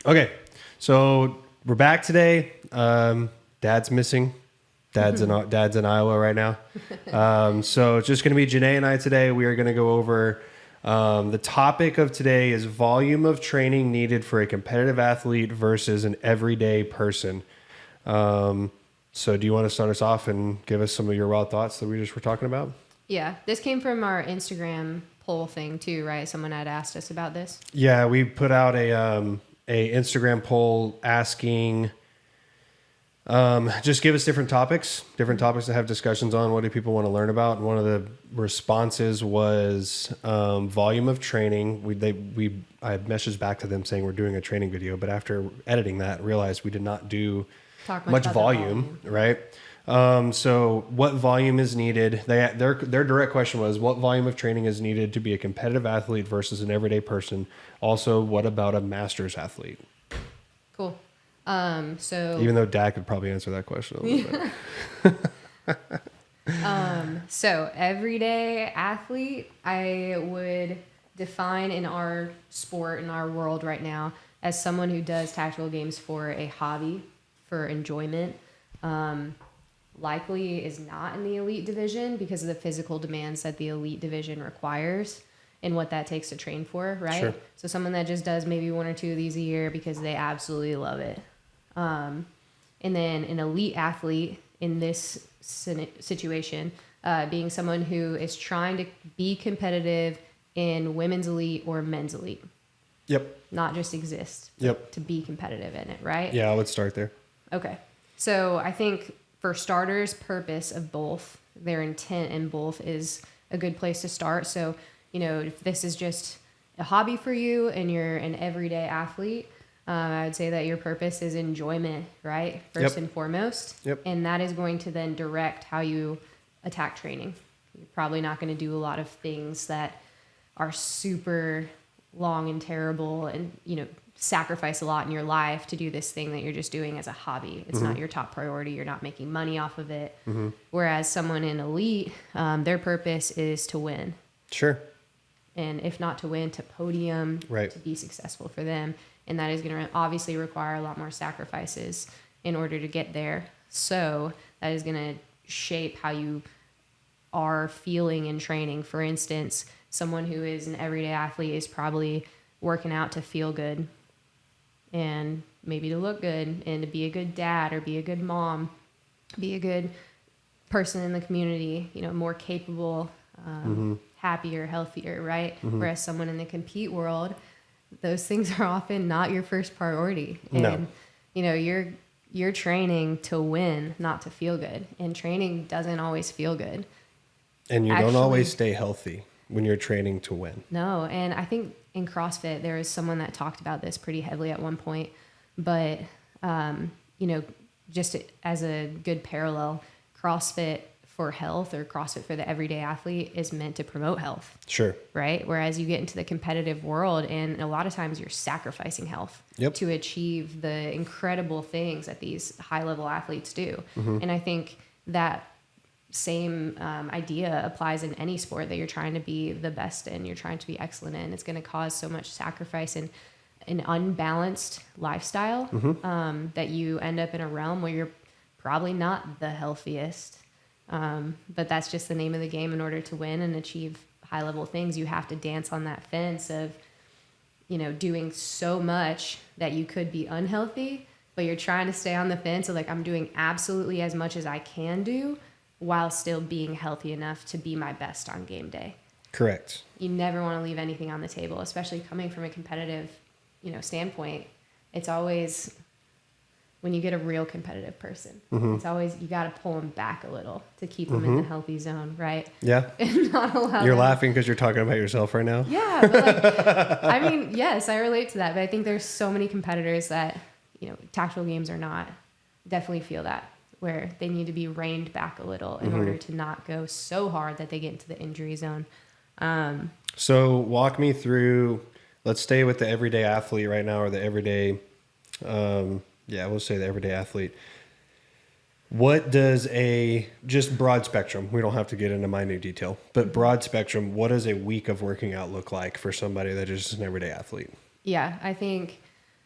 Okay, so we're back today. Dad's missing. Dad's in Iowa right now. So it's just going to be Jenay and I today. We are going to go over the topic of today is volume of training needed for a competitive athlete versus an everyday person. So do you want to start us off and give us some of your wild thoughts that we just were talking about? Yeah, this came from our Instagram poll thing too, right? Someone had asked us about this. Yeah, we put out a Instagram poll asking, just give us different topics to have discussions on. What do people want to learn about? And one of the responses was volume of training. I messaged back to them saying we're doing a training video, but after editing that, realized we did not do much volume, right? So what volume is needed? Their direct question was, what volume of training is needed to be a competitive athlete versus an everyday person? Also, what about a master's athlete? Cool. So even though Dak could probably answer that question a little better. So everyday athlete, I would define in our sport, in our world right now, as someone who does tactical games for a hobby, for enjoyment. Likely is not in the elite division because of the physical demands that the elite division requires and what that takes to train for, right? Sure. So someone that just does maybe one or two of these a year because they absolutely love it. And then an elite athlete in this situation, being someone who is trying to be competitive in women's elite or men's elite. Yep. Not just exist. Yep. To be competitive in it, right? Yeah, let's start there. Okay. So I think for starters, purpose of both, their intent in both is a good place to start. So, if this is just a hobby for you and you're an everyday athlete, I would say that your purpose is enjoyment, right? First and foremost. Yep. And that is going to then direct how you attack training. You're probably not going to do a lot of things that are super long and terrible and, sacrifice a lot in your life to do this thing that you're just doing as a hobby. It's not your top priority. You're not making money off of it. Whereas someone in elite, their purpose is to win. Sure. And if not to win, to podium, right, to be successful for them. And that is going to obviously require a lot more sacrifices in order to get there. So that is going to shape how you are feeling in training. For instance, someone who is an everyday athlete is probably working out to feel good and maybe to look good and to be a good dad or be a good mom, be a good person in the community, more capable, happier, healthier, right? Whereas someone in the compete world, those things are often not your first priority. And, you're training to win, not to feel good. And training doesn't always feel good. And you don't always stay healthy when you're training to win. No. And I think in CrossFit, there was someone that talked about this pretty heavily at one point, but, just as a good parallel, CrossFit for health or CrossFit for the everyday athlete is meant to promote health. Sure. Right? Whereas you get into the competitive world and a lot of times you're sacrificing health to achieve the incredible things that these high level athletes do. And I think that same idea applies in any sport that you're trying to be the best in, you're trying to be excellent in. It's going to cause so much sacrifice and an unbalanced lifestyle that you end up in a realm where you're probably not the healthiest. But that's just the name of the game. In order to win and achieve high level things, you have to dance on that fence of, doing so much that you could be unhealthy, but you're trying to stay on the fence of like, I'm doing absolutely as much as I can do while still being healthy enough to be my best on game day. Correct. You never want to leave anything on the table, especially coming from a competitive, standpoint. It's always, when you get a real competitive person, it's always, you got to pull them back a little to keep them in the healthy zone, right? Yeah. And not allow You're them. laughing because you're talking about yourself right now? Yeah. But yes, I relate to that. But I think there's so many competitors that, tactical games are not, definitely feel that, where they need to be reined back a little in order to not go so hard that they get into the injury zone. So walk me through, let's stay with the everyday athlete right now, or the everyday, we'll say the everyday athlete. What does just broad spectrum, we don't have to get into minute detail, but broad spectrum, what does a week of working out look like for somebody that is just an everyday athlete? Yeah, I think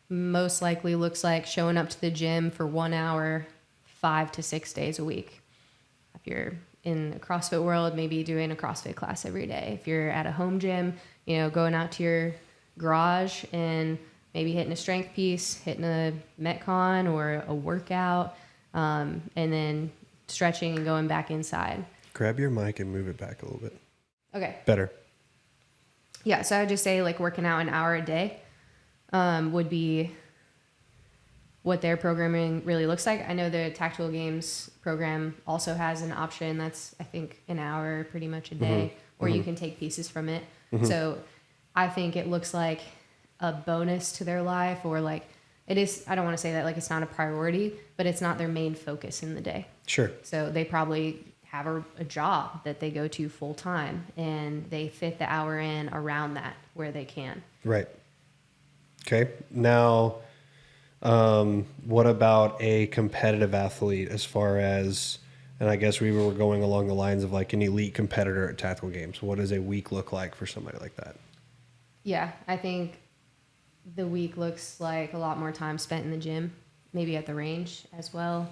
most likely looks like showing up to the gym for 1 hour, 5 to 6 days a week. If you're in the CrossFit world, maybe doing a CrossFit class every day. If you're at a home gym, going out to your garage and maybe hitting a strength piece, hitting a Metcon or a workout, and then stretching and going back inside. Grab your mic and move it back a little bit. Okay. Better. Yeah, so I would just say like working out an hour a day would be what their programming really looks like. I know the Tactical Games program also has an option that's, I think, an hour pretty much a day, or you can take pieces from it. So I think it looks like a bonus to their life, or like it is, I don't want to say that like it's not a priority, but it's not their main focus in the day. Sure. So they probably have a job that they go to full time, and they fit the hour in around that where they can. Right. Okay. Now, what about a competitive athlete as far as, and I guess we were going along the lines of like an elite competitor at Tactical Games. What does a week look like for somebody like that? Yeah, I think the week looks like a lot more time spent in the gym, maybe at the range as well.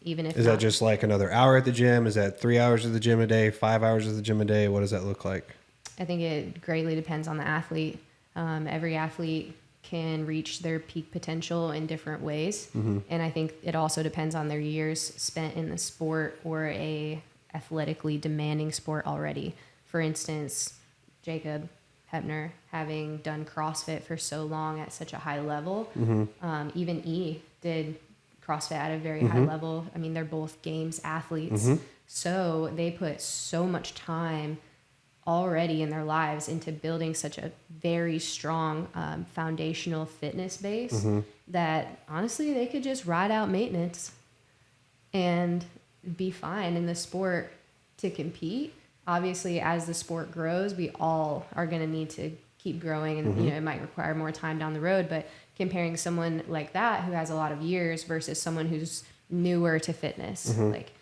Even if is that just like another hour at the gym? Is that 3 hours at the gym a day, 5 hours at the gym a day? What does that look like? I think it greatly depends on the athlete. Every athlete can reach their peak potential in different ways. And I think it also depends on their years spent in the sport or a athletically demanding sport already. For instance, Jacob Hepner, having done CrossFit for so long at such a high level, even E did CrossFit at a very high level. I mean, they're both games athletes. So they put so much time already in their lives into building such a very strong foundational fitness base that honestly they could just ride out maintenance and be fine in the sport to compete. Obviously, as the sport grows, we all are going to need to keep growing, and it might require more time down the road. But comparing someone like that who has a lot of years versus someone who's newer to fitness, like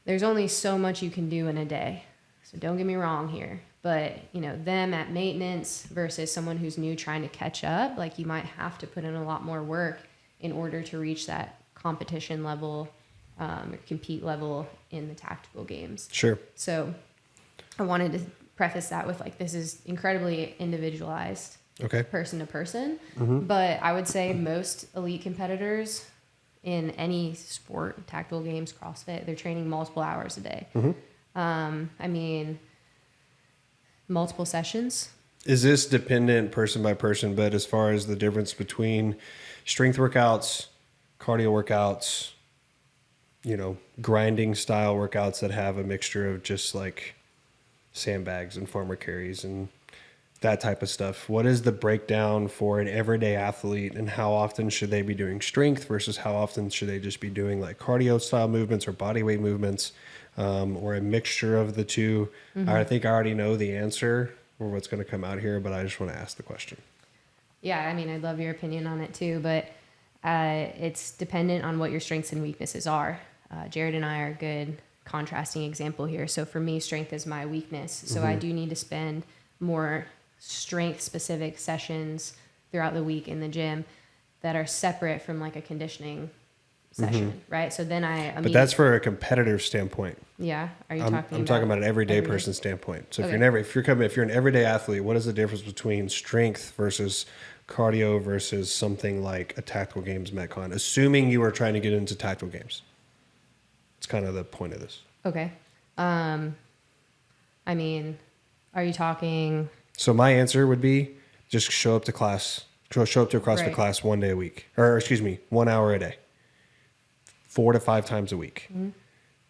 there's only so much you can do in a day. So don't get me wrong here, but them at maintenance versus someone who's new trying to catch up, like you might have to put in a lot more work in order to reach that competition level or compete level in the Tactical Games. Sure. So I wanted to preface that with like, this is incredibly individualized, person to person, but I would say most elite competitors in any sport, Tactical Games, CrossFit, they're training multiple hours a day. I mean, multiple sessions. Is this dependent person by person, but as far as the difference between strength workouts, cardio workouts, grinding style workouts that have a mixture of just like sandbags and farmer carries and that type of stuff. What is the breakdown for an everyday athlete, and how often should they be doing strength versus how often should they just be doing like cardio style movements or body weight movements, or a mixture of the two? I think I already know the answer or what's going to come out here, but I just want to ask the question. Yeah, I mean, I'd love your opinion on it too, but it's dependent on what your strengths and weaknesses are. Jared and I are a good contrasting example here. So for me, strength is my weakness. So I do need to spend more strength specific sessions throughout the week in the gym that are separate from like a conditioning session, right? So then but that's for a competitive standpoint. Yeah. Are you I'm talking about an everyday person standpoint. So if you're an everyday athlete, what is the difference between strength versus cardio versus something like a Tactical Games Metcon, assuming you are trying to get into Tactical Games? It's kind of the point of this. Okay. I mean, are you talking? So my answer would be just show up to class, show up to a CrossFit class 1 day a week, or 1 hour a day, 4 to 5 times a week.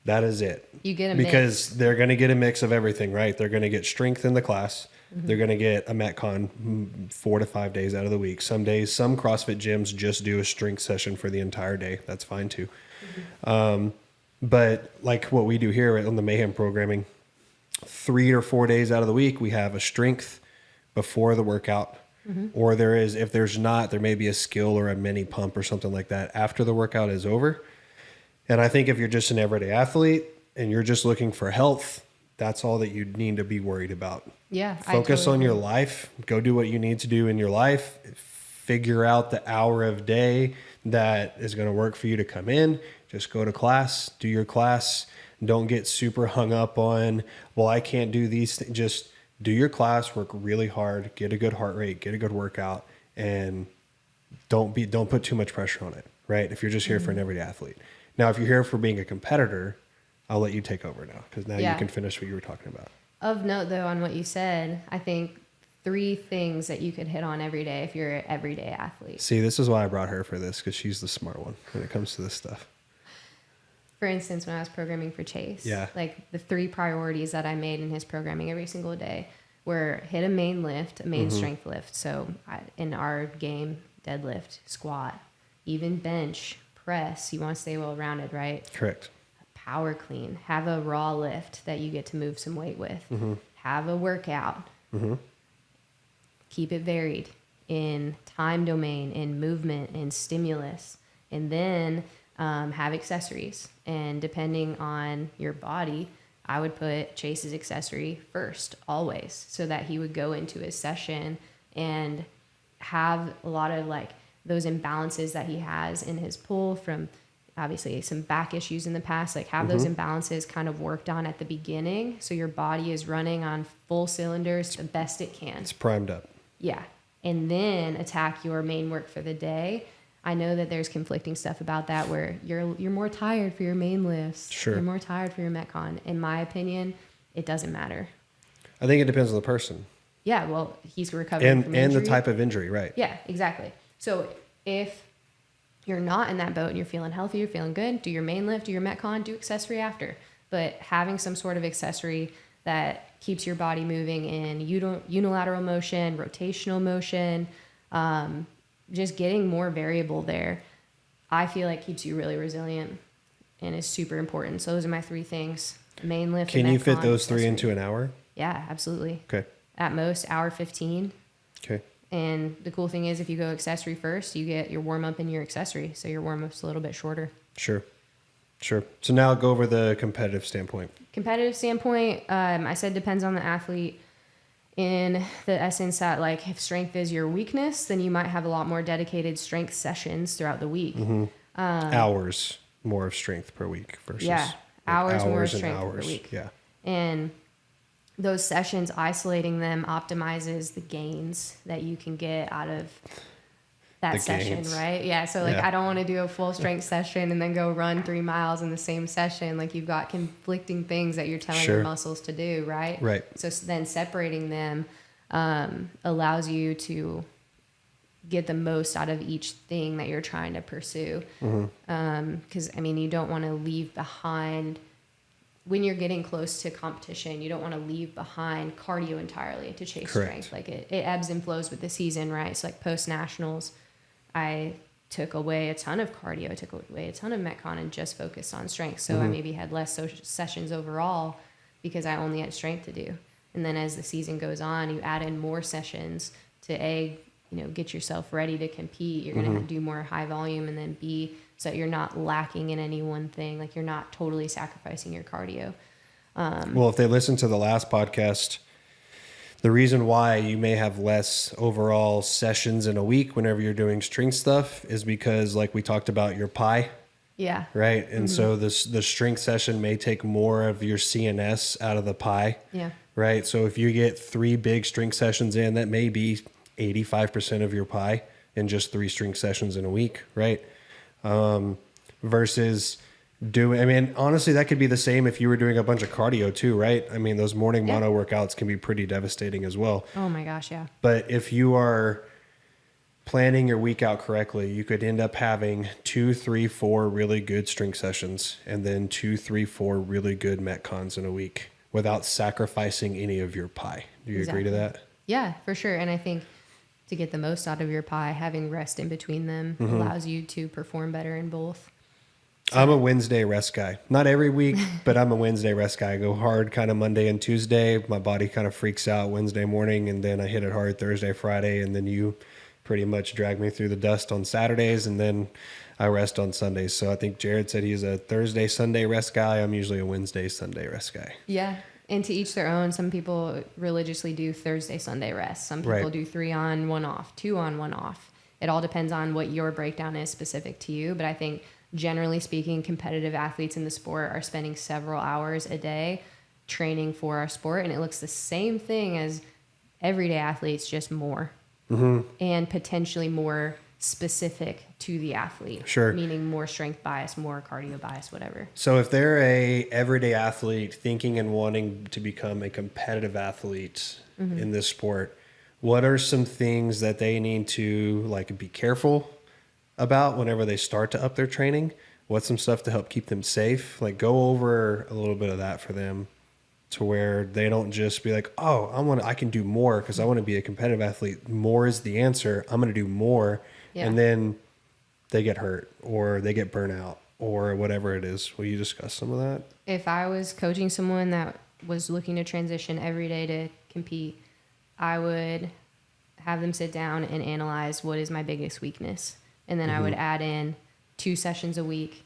That is it. You get a because they're going to get a mix of everything, right? They're going to get strength in the class. They're going to get a Metcon 4 to 5 days out of the week. Some days, some CrossFit gyms just do a strength session for the entire day. That's fine too. But like what we do here on the Mayhem programming, 3 or 4 days out of the week, we have a strength before the workout. Or if there's not, there may be a skill or a mini pump or something like that after the workout is over. And I think if you're just an everyday athlete and you're just looking for health, that's all that you need to be worried about. Yeah. Focus on your life. Go do what you need to do in your life. figure out the hour of day that is going to work for you to come in. Just go to class, do your class. Don't get super hung up on, well, I can't do these things. Just do your class, work really hard, get a good heart rate, get a good workout, and don't put too much pressure on it, right? If you're just here for an everyday athlete. Now, if you're here for being a competitor, I'll let you take over now, because now you can finish what you were talking about. Of note, though, on what you said, I think 3 things that you could hit on every day if you're an everyday athlete. See, this is why I brought her for this, because she's the smart one when it comes to this stuff. For instance, when I was programming for Chase, yeah, like the 3 priorities that I made in his programming every single day were hit a main lift, a main strength lift. So in our game, deadlift, squat, even bench, press. You want to stay well rounded, right? Correct. Power clean. Have a raw lift that you get to move some weight with. Have a workout. Keep it varied in time domain, in movement, in stimulus. And then have accessories. And depending on your body, I would put Chase's accessory first, always, so that he would go into his session and have a lot of like those imbalances that he has in his pull from obviously some back issues in the past, like have those imbalances kind of worked on at the beginning. So your body is running on full cylinders the best it can. It's primed up. Yeah. And then attack your main work for the day. I know that there's conflicting stuff about that where you're more tired for your main lifts. Sure. You're more tired for your Metcon. In my opinion, it doesn't matter. I think it depends on the person. Yeah, well, he's recovering from injury. And the type of injury, right? Yeah, exactly. So if you're not in that boat and you're feeling healthy, you're feeling good, do your main lift, do your Metcon, do accessory after. But having some sort of accessory that keeps your body moving in unilateral motion, rotational motion, just getting more variable there, I feel like keeps you really resilient and is super important. So those are my 3 things. Main lift. Can you fit those 3 into an hour? Yeah, absolutely. Okay. At most, hour 15. Okay. And the cool thing is if you go accessory first, you get your warm-up in your accessory. So your warm-up's a little bit shorter. Sure. So now go over the competitive standpoint. Competitive standpoint, I said depends on the athlete. In the essence that like if strength is your weakness, then you might have a lot more dedicated strength sessions throughout the week. Hours more of strength per week versus hours more of strength per week. Yeah. And those sessions, isolating them optimizes the gains that you can get out of that session, right? Yeah. So like I don't want to do a full strength session and then go run 3 miles in the same session. Like you've got conflicting things that you're telling your muscles to do, right? Right. So then separating them allows you to get the most out of each thing that you're trying to pursue. Because I mean, you don't want to leave behind when you're getting close to competition. You don't want to leave behind cardio entirely to chase strength. Like it ebbs and flows with the season, right? So like post nationals, I took away a ton of cardio. I took away a ton of Metcon and just focused on strength. So I maybe had less sessions overall because I only had strength to do. And then as the season goes on, you add in more sessions to get yourself ready to compete. You're going to do more high volume, and then B, so that you're not lacking in any one thing. Like you're not totally sacrificing your cardio. Well, if they listen to the last podcast, the reason why you may have less overall sessions in a week whenever you're doing strength stuff is because, like we talked about, your pie. Yeah. Right. And so the strength session may take more of your CNS out of the pie. Yeah. Right. So if you get 3 big strength sessions in, that may be 85% of your pie in just 3 strength sessions in a week. Right. Versus honestly, that could be the same if you were doing a bunch of cardio too, right? I mean, those morning mono workouts can be pretty devastating as well. Oh my gosh, yeah. But if you are planning your week out correctly, you could end up having 2, 3, 4 really good strength sessions and then 2, 3, 4 really good Metcons in a week without sacrificing any of your pie. Do you agree to that? Yeah, for sure. And I think to get the most out of your pie, having rest in between them allows you to perform better in both. So. I'm a Wednesday rest guy. Not every week, but I'm a Wednesday rest guy. I go hard kind of Monday and Tuesday. My body kind of freaks out Wednesday morning, and then I hit it hard Thursday, Friday, and then you pretty much drag me through the dust on Saturdays, and then I rest on Sundays. So I think Jared said he's a Thursday, Sunday rest guy. I'm usually a Wednesday, Sunday rest guy. Yeah. And to each their own. Some people religiously do Thursday, Sunday rest. Some people do 3 on, 1 off, 2 on, 1 off. it all depends on what your breakdown is specific to you. But I think generally speaking, competitive athletes in the sport are spending several hours a day training for our sport. And it looks the same thing as everyday athletes, just more and potentially more specific to the athlete. Sure. Meaning more strength bias, more cardio bias, whatever. So if they're a everyday athlete thinking and wanting to become a competitive athlete in this sport, what are some things that they need to like be careful about whenever they start to up their training? What's some stuff to help keep them safe? Like go over a little bit of that for them to where they don't just be like, oh, I can do more because I want to be a competitive athlete. More is the answer. I'm going to do more. Yeah. And then they get hurt or they get burnt out or whatever it is. Will you discuss some of that? If I was coaching someone that was looking to transition every day to compete, I would have them sit down and analyze what is my biggest weakness. And then I would add in 2 sessions a week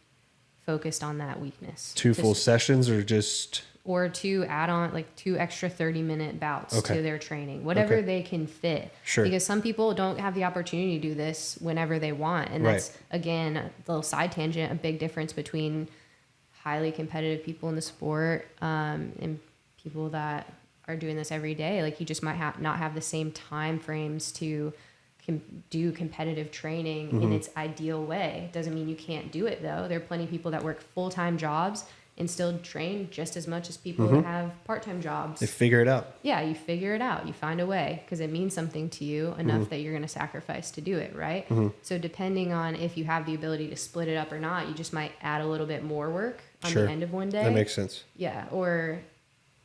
focused on that weakness. 2 full sessions or just... Or 2 add-on, like 2 extra 30-minute bouts to their training, whatever they can fit. Sure. Because some people don't have the opportunity to do this whenever they want. And that's, again, a little side tangent, a big difference between highly competitive people in the sport and people that are doing this every day. Like you just might not have the same time frames to do competitive training in its ideal way. Doesn't mean you can't do it, though. There are plenty of people that work full-time jobs and still train just as much as people that have part-time jobs. They figure it out. Yeah, you figure it out. You find a way because it means something to you enough that you're going to sacrifice to do it, right? So depending on if you have the ability to split it up or not, you just might add a little bit more work on the end of one day. That makes sense. Yeah, or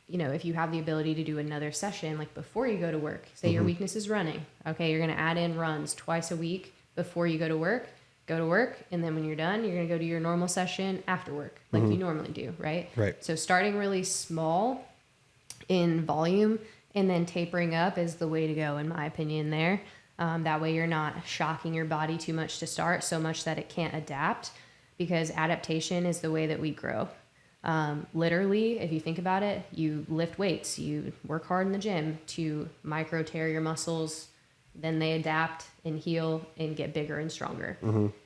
if you have the ability to do another session, like before you go to work, say your weakness is running. Okay, you're going to add in runs twice a week before you go to work, and then when you're done, you're going to go to your normal session after work, like you normally do, right? Right. So starting really small in volume and then tapering up is the way to go, in my opinion, there. That way you're not shocking your body too much to start, so much that it can't adapt, because adaptation is the way that we grow. Literally, if you think about it, you lift weights, you work hard in the gym to micro tear your muscles, then they adapt and heal and get bigger and stronger.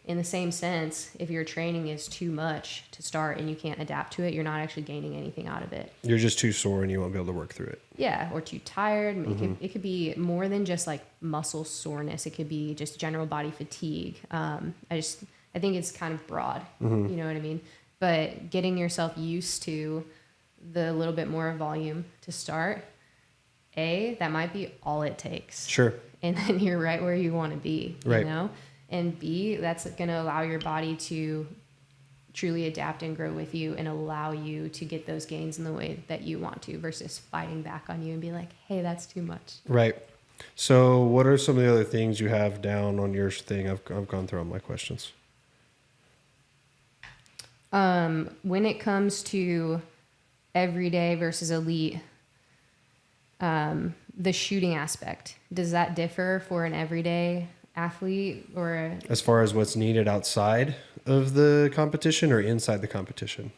In the same sense, if your training is too much to start and you can't adapt to it, you're not actually gaining anything out of it. You're just too sore and you won't be able to work through it. Yeah, or too tired. It could be more than just like muscle soreness. It could be just general body fatigue. I think it's kind of broad. You know what I mean? But getting yourself used to the little bit more volume to start, that might be all it takes. Sure. And then you're right where you want to be, right. You know? And B, that's going to allow your body to truly adapt and grow with you and allow you to get those gains in the way that you want to versus fighting back on you and be like, hey, that's too much. Right. So what are some of the other things you have down on your thing? I've gone through all my questions. When it comes to everyday versus elite, the shooting aspect, does that differ for an everyday athlete or as far as what's needed outside of the competition or inside the competition?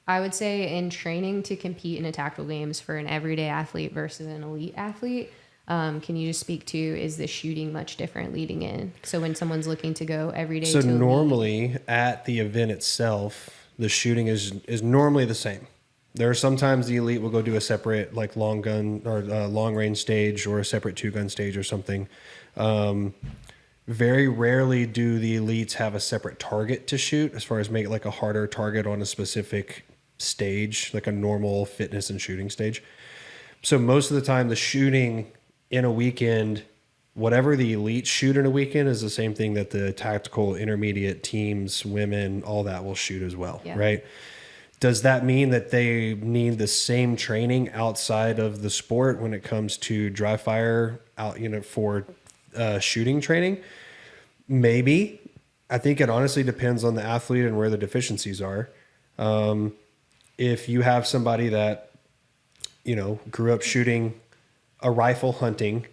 I would say in training to compete in a tactical games for an everyday athlete versus an elite athlete, can you just speak to, is the shooting much different leading in? So when someone's looking to go everyday so to normally elite, at the event itself, the shooting is normally the same. There are sometimes the elite will go do a separate like long gun or long range stage or a separate 2-gun stage or something. Very rarely do the elites have a separate target to shoot as far as make it like a harder target on a specific stage, like a normal fitness and shooting stage. So most of the time the shooting in a weekend, whatever the elites shoot in a weekend is the same thing that the tactical intermediate teams, women, all that will shoot as well. Yeah. Right. Does that mean that they need the same training outside of the sport when it comes to dry fire out, for shooting training? Maybe. I think it honestly depends on the athlete and where the deficiencies are. If you have somebody that, grew up shooting a rifle hunting,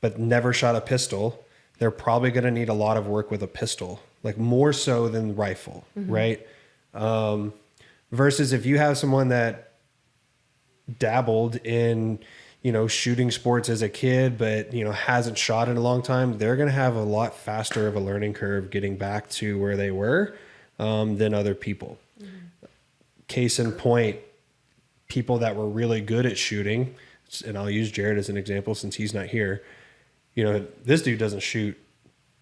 but never shot a pistol, they're probably going to need a lot of work with a pistol, like more so than rifle, right? Versus if you have someone that dabbled in, shooting sports as a kid, but, hasn't shot in a long time, they're going to have a lot faster of a learning curve getting back to where they were than other people. Case in point, people that were really good at shooting, and I'll use Jared as an example since he's not here. This dude doesn't shoot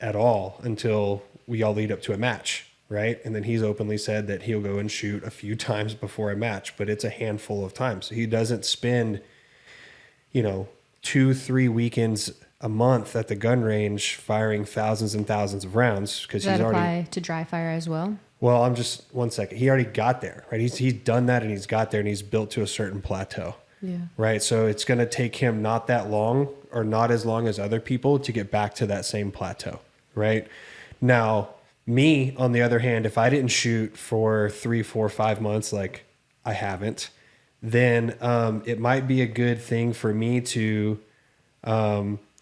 at all until we all lead up to a match, right? And then he's openly said that he'll go and shoot a few times before a match, but it's a handful of times. So he doesn't spend 2-3 weekends a month at the gun range firing thousands and thousands of rounds because Does he's that already apply to dry fire as well? Well, I'm just 1 second. He already got there, right? He's done that and he's got there and he's built to a certain plateau. Yeah. Right. So it's going to take him not that long or not as long as other people to get back to that same plateau. Right. Now, me, on the other hand, if I didn't shoot for 3, 4, 5 months, like I haven't, then it might be a good thing for me to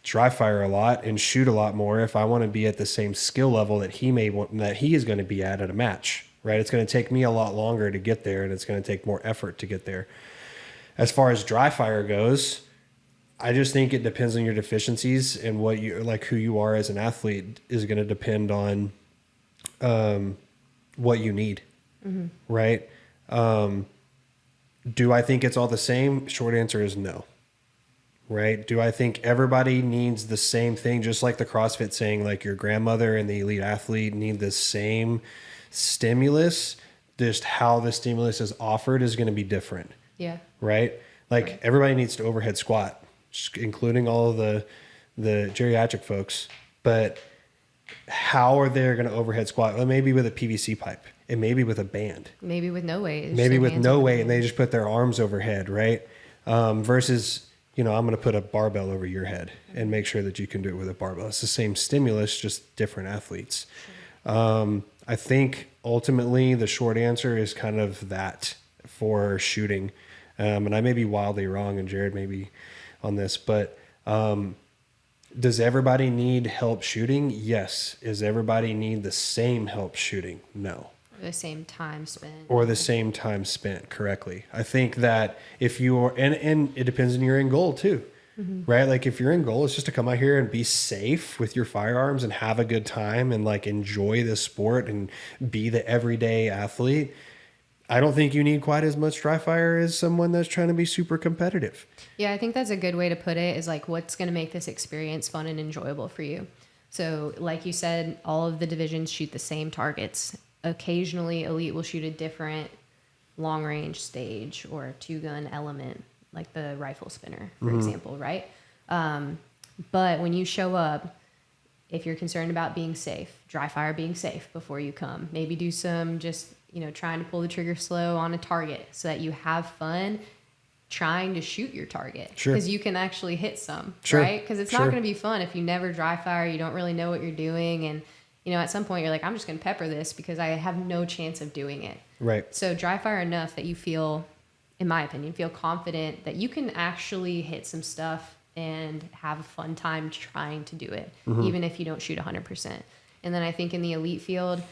dry fire a lot and shoot a lot more if I want to be at the same skill level that he is going to be at a match, right? It's going to take me a lot longer to get there, and it's going to take more effort to get there. As far as dry fire goes, I just think it depends on your deficiencies, and what you like, who you are as an athlete is going to depend on what you need, right? Do I think it's all the same? Short answer is no. Right? Do I think everybody needs the same thing? Just like the CrossFit saying, like your grandmother and the elite athlete need the same stimulus. Just how the stimulus is offered is going to be different. Yeah. Right? Like everybody needs to overhead squat, including all of the geriatric folks. But how are they going to overhead squat? Well, maybe with a PVC pipe. It may be with a band. Maybe with no weight. Maybe with no weight, and they just put their arms overhead, right? Versus, I'm going to put a barbell over your head and make sure that you can do it with a barbell. It's the same stimulus, just different athletes. I think ultimately the short answer is kind of that for shooting. And I may be wildly wrong, and Jared may be on this, but does everybody need help shooting? Yes. Does everybody need the same help shooting? No. The same time spent. Or the same time spent correctly. I think that if you are, and it depends on your end goal too, right? Like if your end goal is just to come out here and be safe with your firearms and have a good time and like enjoy the sport and be the everyday athlete, I don't think you need quite as much dry fire as someone that's trying to be super competitive. Yeah, I think that's a good way to put it, is like what's going to make this experience fun and enjoyable for you. So like you said, all of the divisions shoot the same targets. Occasionally, elite will shoot a different long range stage or a 2-gun element, like the rifle spinner, for example, right? But when you show up, if you're concerned about being safe, dry fire being safe before you come, maybe do some just, trying to pull the trigger slow on a target so that you have fun trying to shoot your target. Sure. Because you can actually hit some, Sure. right? Because it's not going to be fun if you never dry fire, you don't really know what you're doing, and at some point you're like, I'm just going to pepper this because I have no chance of doing it. Right. So dry fire enough that you feel, in my opinion, feel confident that you can actually hit some stuff and have a fun time trying to do it, even if you don't shoot 100%. And then I think in the elite field,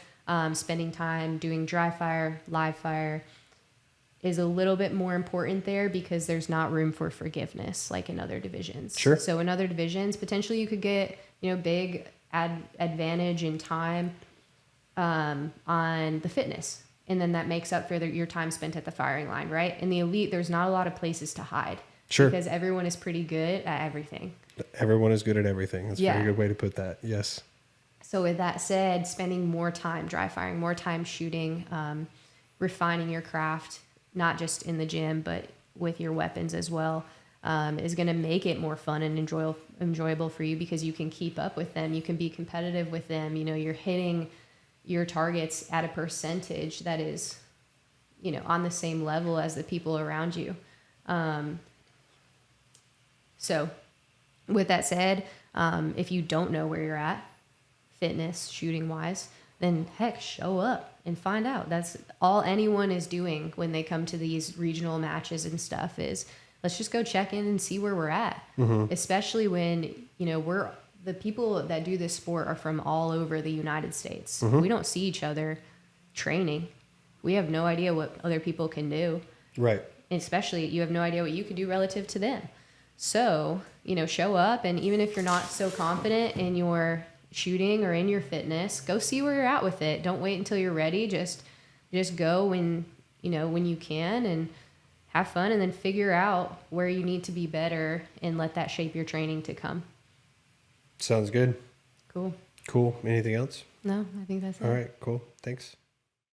spending time doing dry fire, live fire is a little bit more important there because there's not room for forgiveness like in other divisions. Sure. So in other divisions, potentially you could get, big advantage in time on the fitness, and then that makes up for your time spent at the firing line, right? In the elite, there's not a lot of places to hide. Sure. Because everyone is pretty good at everything. Everyone is good at everything. That's a very good way to put that. Yes. So with that said, spending more time dry firing, more time shooting, refining your craft, not just in the gym, but with your weapons as well, is going to make it more fun and enjoyable for you because you can keep up with them. You can be competitive with them. You're hitting your targets at a percentage that is, on the same level as the people around you. So with that said, if you don't know where you're at, fitness, shooting wise, then heck, show up and find out. That's all anyone is doing when they come to these regional matches and stuff is let's just go check in and see where we're at. Especially when, the people that do this sport are from all over the United States. We don't see each other training. We have no idea what other people can do. Right. And especially you have no idea what you can do relative to them. So, show up, and even if you're not so confident in your shooting or in your fitness, go see where you're at with it. Don't wait until you're ready. Just go when you can, and have fun, and then figure out where you need to be better and let that shape your training to come. Sounds good. Cool. Anything else? No, I think that's it. All right, cool. Thanks.